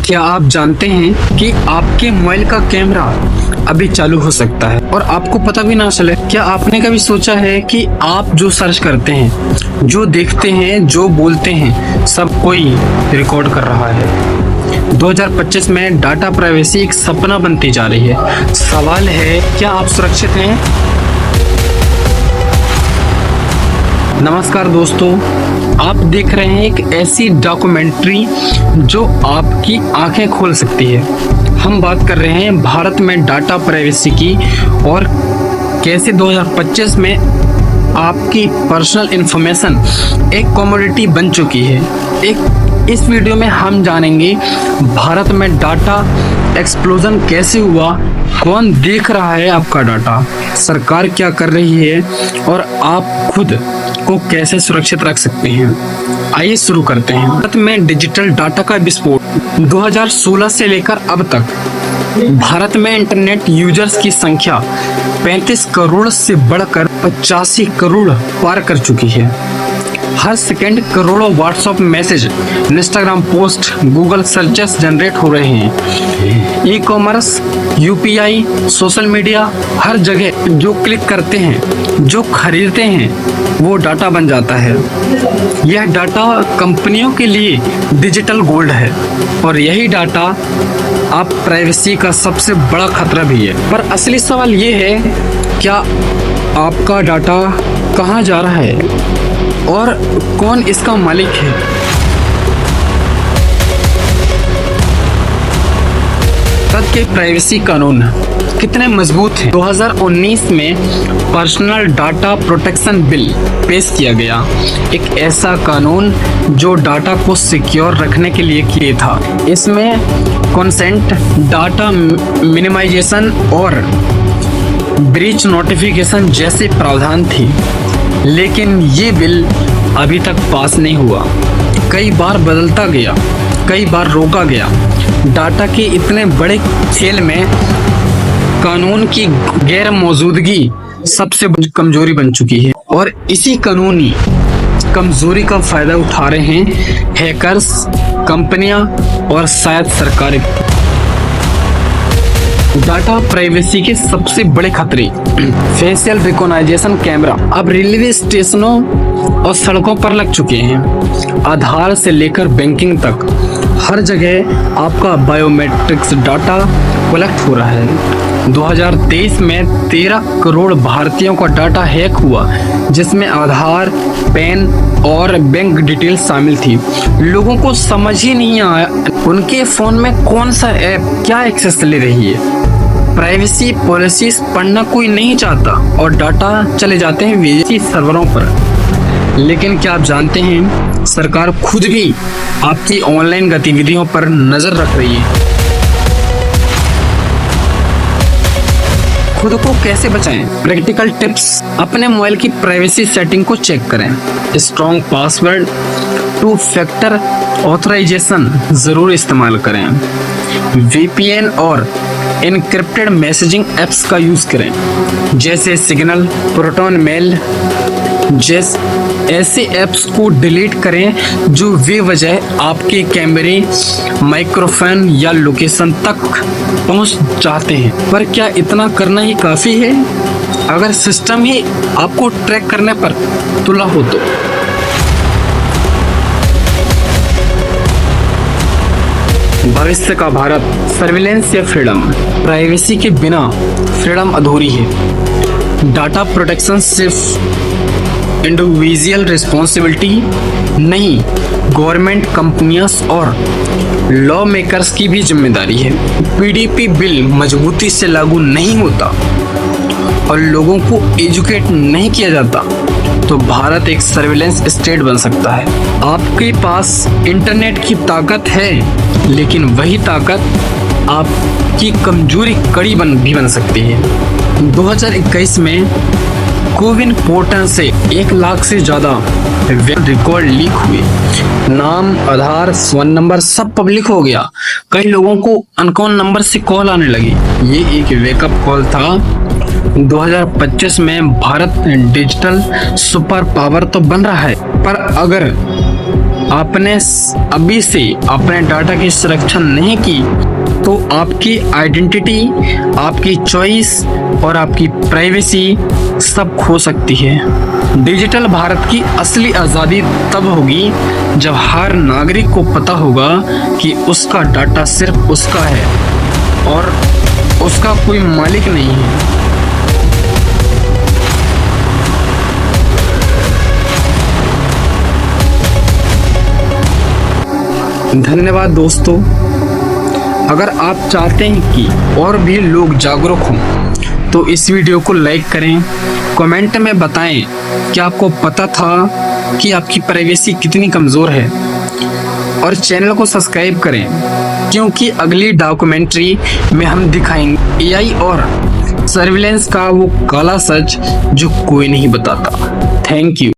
क्या आप जानते हैं कि आपके मोबाइल का कैमरा अभी चालू हो सकता है और आपको पता भी ना चले? क्या आपने कभी सोचा है कि आप जो सर्च करते हैं, जो देखते हैं, जो बोलते हैं, सब कोई रिकॉर्ड कर रहा है। 2025 में डाटा प्राइवेसी एक सपना बनती जा रही है। सवाल है, क्या आप सुरक्षित हैं? नमस्कार दोस्तों, आप देख रहे हैं एक ऐसी डॉक्यूमेंट्री जो आपकी आंखें खोल सकती है। हम बात कर रहे हैं भारत में डाटा प्राइवेसी की और कैसे 2025 में आपकी पर्सनल इंफॉर्मेशन एक कमोडिटी बन चुकी है। इस वीडियो में हम जानेंगे भारत में डाटा एक्सप्लोजन कैसे हुआ, कौन देख रहा है आपका डाटा, सरकार क्या कर रही है और आप खुद को कैसे सुरक्षित रख सकते हैं। आइए शुरू करते हैं। भारत में डिजिटल डाटा का विस्फोट 2016 से लेकर अब तक भारत में इंटरनेट यूजर्स की संख्या 35 करोड़ से बढ़कर 85 करोड़ पार कर चुकी है। हर सेकंड करोड़ों WhatsApp message, Instagram post, Google searches generate हो रहे हैं। E commerce, UPI, social media, हर जगह जो क्लिक करते हैं, जो खरीदते हैं, वो डाटा बन जाता है। यह डाटा कंपनियों के लिए डिजिटल गोल्ड है और यही डाटा आप प्राइवेसी का सबसे बड़ा खतरा भी है। पर असली सवाल ये है, क्या आपका डाटा कहाँ जा रहा है और कौन इसका मालिक है? भारत के प्राइवेसी कानून कितने मजबूत हैं? 2019 में पर्सनल डाटा प्रोटेक्शन बिल पेश किया गया, एक ऐसा कानून जो डाटा को सिक्योर रखने के लिए किया था। इसमें कंसेंट, डाटा मिनिमाइजेशन और ब्रीच नोटिफिकेशन जैसे प्रावधान थी, लेकिन ये बिल अभी तक पास नहीं हुआ। कई बार बदलता गया, कई बार रोका गया। डाटा के इतने बड़े खेल में कानून की गैर मौजूदगी सबसे कमजोरी बन चुकी है और इसी कानूनी कमजोरी का फायदा उठा रहे हैं हैकर्स, कंपनियां और शायद सरकारें। डाटा प्राइवेसी के सबसे बड़े खतरे। फेशियल रिकॉग्निशन कैमरा अब रेलवे स्टेशनों और सड़कों पर लग चुके हैं। आधार से लेकर बैंकिंग तक हर जगह आपका बायोमेट्रिक्स डाटा कलेक्ट हो रहा है। 2023 में 13 करोड़ भारतीयों का डाटा हैक हुआ, जिसमें आधार, पैन और बैंक डिटेल शामिल थी। लोगों को समझ ही नहीं आया उनके फोन में कौन सा ऐप क्या एक्सेस ले रही है। प्राइवेसी पॉलिसीज पढ़ना कोई नहीं चाहता और डाटा चले जाते हैं विदेशी सर्वरों पर। लेकिन क्या आप जानते हैं, सरकार खुद भी आपकी ऑनलाइन गतिविधियों पर नजर रख रही है। खुद को कैसे बचाएं? Practical tips. अपने मोबाइल की प्राइवेसी सेटिंग को चेक करें। स्ट्रॉन्ग पासवर्ड, 2 फैक्टर ऑथराइजेशन जरूर इस्तेमाल करें। वीपीएन और एन्क्रिप्टेड मैसेजिंग एप्स का यूज करें, जैसे सिग्नल, प्रोटॉन मेल। ऐसे एप्स को डिलीट करें जो बेवजह आपके कैमरे, माइक्रोफोन या लोकेशन तक पहुंच चाहते हैं। पर क्या इतना करना ही काफी है? अगर सिस्टम ही आपको ट्रैक करने पर तुला हो तो। भविष्य का भारत, सर्विलेंस या फ्रीडम? प्राइवेसी के बिना फ्रीडम अधूरी है। डाटा प्रोटेक्शन सिर्फ इंडिविजुअल रिस्पॉन्सिबिलिटी नहीं, गवर्नमेंट, कंपनियां और लॉ मेकर्स की भी जिम्मेदारी है। पीडीपी बिल मजबूती से लागू नहीं होता और लोगों को एजुकेट नहीं किया जाता तो भारत एक सर्विलेंस स्टेट बन सकता है। आपके पास इंटरनेट की ताकत है, लेकिन वही ताकत आपकी कमजोरी कड़ी भी बन सकती है। 2021 में कोविन पोर्टल से 1 लाख से ज्यादा रिकॉर्ड लीक हुए। नाम, आधार, फोन नंबर सब पब्लिक हो गया। कई लोगों को अनकॉन नंबर से कॉल आने लगी। ये एक वेकअप कॉल था। 2025 में भारत डिजिटल सुपर पावर तो बन रहा है, पर अगर आपने अभी से अपने डाटा की सुरक्षा नहीं की तो आपकी आइडेंटिटी, आपकी चॉइस और आपकी प्राइवेसी सब खो सकती है। डिजिटल भारत की असली आज़ादी तब होगी जब हर नागरिक को पता होगा कि उसका डाटा सिर्फ उसका है और उसका कोई मालिक नहीं है। धन्यवाद दोस्तों। अगर आप चाहते हैं कि और भी लोग जागरूक हों तो इस वीडियो को लाइक करें, कमेंट में बताएं कि आपको पता था कि आपकी प्राइवेसी कितनी कमज़ोर है, और चैनल को सब्सक्राइब करें क्योंकि अगली डॉक्यूमेंट्री में हम दिखाएंगे एआई और सर्विलेंस का वो काला सच जो कोई नहीं बताता। Thank you.